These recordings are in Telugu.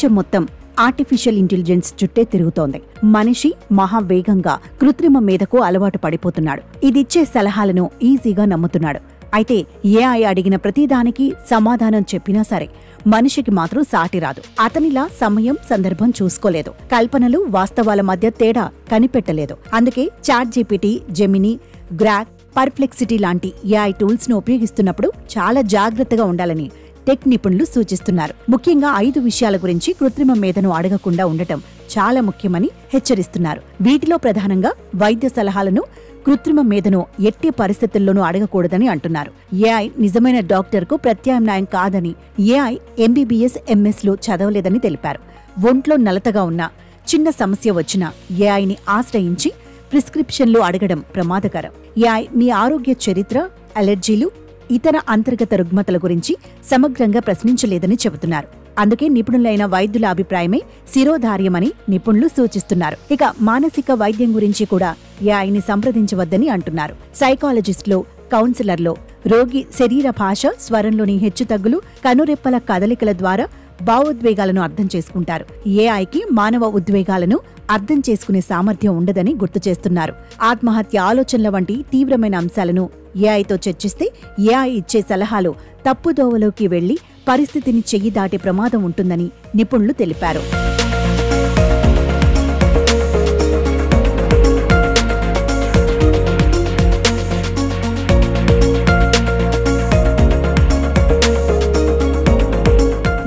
ప్రపంచం మొత్తం ఆర్టిఫిషియల్ ఇంటెలిజెన్స్ చుట్టే తిరుగుతోంది. మనిషి మహావేగంగా కృత్రిమ మేధకు అలవాటు పడిపోతున్నాడు. ఇదిచ్చే సలహాలను ఈజీగా నమ్ముతున్నాడు. అయితే ఏఐ అడిగిన ప్రతిదానికి సమాధానం చెప్పినా సరే మనిషికి మాత్రం సాటి రాదు. అతనిలా సమయం సందర్భం చూసుకోలేదు. కల్పనలు వాస్తవాల మధ్య తేడా కనిపెట్టలేదు. అందుకే chat GPT, Gemini, Grok, Perplexity లాంటి ఏఐ టూల్స్ ను ఉపయోగిస్తున్నప్పుడు చాలా జాగ్రత్తగా ఉండాలని టెక్ నిపుణులు సూచిస్తున్నారు. ముఖ్యంగా 5 విషయాల గురించి కృత్రిమ మేధను అడగకుండా ఉండటం చాలా ముఖ్యమని హెచ్చరిస్తున్నారు. వీటిలో ప్రధానంగా వైద్య సలహాలను కృత్రిమ మేధను ఎట్టి పరిస్థితుల్లోనూ అడగకూడదని అంటున్నారు. ఏఐ నిజమైన డాక్టర్కు ప్రత్యామ్నాయం కాదని, ఏఐ ఎంబీబీఎస్, ఎంఎస్లు చదవలేదని తెలిపారు. ఒంట్లో నలతగా ఉన్న చిన్న సమస్య వచ్చినా ఏఐని ఆశ్రయించి ప్రిస్క్రిప్షన్లు అడగడం ప్రమాదకరం. ఏఐ మీ ఆరోగ్య చరిత్ర, అలెర్జీలు, ఇతర అంతర్గత రుగ్మతల గురించి సమగ్రంగా ప్రశ్నించలేదని చెబుతున్నారు. అందుకే నిపుణులైన వైద్యుల అభిప్రాయమే శిరోధార్యమని నిపుణులు సూచిస్తున్నారు. ఇక మానసిక వైద్యం గురించి కూడా ఏఐని సంప్రదించవద్దని అంటున్నారు. సైకాలజిస్టులు, కౌన్సిలర్లు రోగి శరీర భాష, స్వరంలోని హెచ్చుతగ్గులు, కనురెప్పల కదలికల ద్వారా భావోద్వేగాలను అర్థం చేసుకుంటారు. ఏఐకి మానవ ఉద్వేగాలను అర్థం చేసుకునే సామర్థ్యం ఉండదని గుర్తు చేస్తున్నారు. ఆత్మహత్య ఆలోచనల వంటి తీవ్రమైన అంశాలను ఏఐతో చర్చిస్తే ఏఐ ఇచ్చే సలహాలు తప్పుదోవలోకి వెళ్లి పరిస్థితిని చెయ్యి దాటే ప్రమాదం ఉంటుందని నిపుణులు తెలిపారు.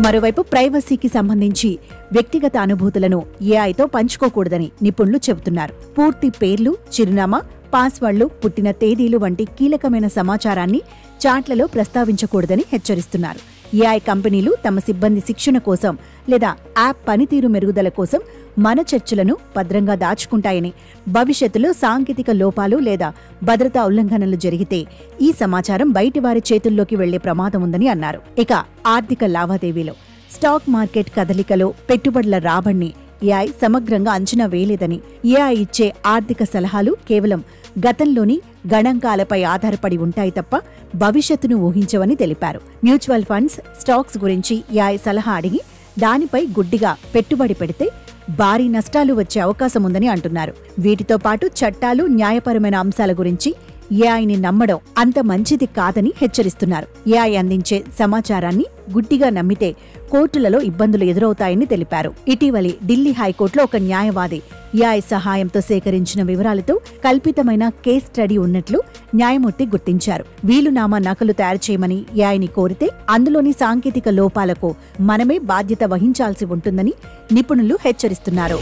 మరోవైపు ప్రైవసీకి సంబంధించి వ్యక్తిగత అనుభూతులను ఏఐతో పంచుకోకూడదని నిపుణులు చెబుతున్నారు. పూర్తి పేర్లు, చిరునామా, పాస్వర్డ్లు, పుట్టిన తేదీలు వంటి కీలకమైన సమాచారాన్ని చాట్లలో ప్రస్తావించకూడదని హెచ్చరిస్తున్నారు. ఏఐ కంపెనీలు తమ సిబ్బంది శిక్షణ కోసం లేదా యాప్ పనితీరు మెరుగుదల కోసం మన చర్చలను భద్రంగా దాచుకుంటాయని, భవిష్యత్తులో సాంకేతిక లోపాలు లేదా భద్రతా ఉల్లంఘనలు జరిగితే ఈ సమాచారం బయటివారి చేతుల్లోకి వెళ్లే ప్రమాదం ఉందని అన్నారు. ఇక ఆర్థిక లావాదేవీలో, స్టాక్ మార్కెట్ కదలికలో పెట్టుబడుల రాబడిని ఏఐ సమగ్రంగా అంచనా వేయలేదని, ఏఐ ఇచ్చే ఆర్థిక సలహాలు కేవలం గతంలోని గణాంకాలపై ఆధారపడి ఉంటాయి తప్ప భవిష్యత్తును ఊహించవని తెలిపారు. మ్యూచువల్ ఫండ్స్, స్టాక్స్ గురించి ఏఐ సలహా అడిగి దానిపై గుడ్డిగా పెట్టుబడి పెడితే భారీ నష్టాలు వచ్చే అవకాశం ఉందని అంటున్నారు. వీటితో పాటు చట్టాలు, న్యాయపరమైన అంశాల గురించి ఏఐని నమ్మడం అంత మంచిది కాదని హెచ్చరిస్తున్నారు. ఏఐ అందించే సమాచారాన్ని గుడ్డిగా నమ్మితే కోర్టులలో ఇబ్బందులు ఎదురవుతాయని తెలిపారు. ఇటీవలి ఢిల్లీ హైకోర్టులో ఒక న్యాయవాది ఏఐ సహాయంతో సేకరించిన వివరాలతో కల్పితమైన కేస్ స్టడీ ఉన్నట్లు న్యాయమూర్తి గుర్తించారు. వీలునామా నకలు తయారు చేయమని ఏఐని కోరితే అందులోని సాంకేతిక లోపాలకు మనమే బాధ్యత వహించాల్సి ఉంటుందని నిపుణులు హెచ్చరిస్తున్నారు.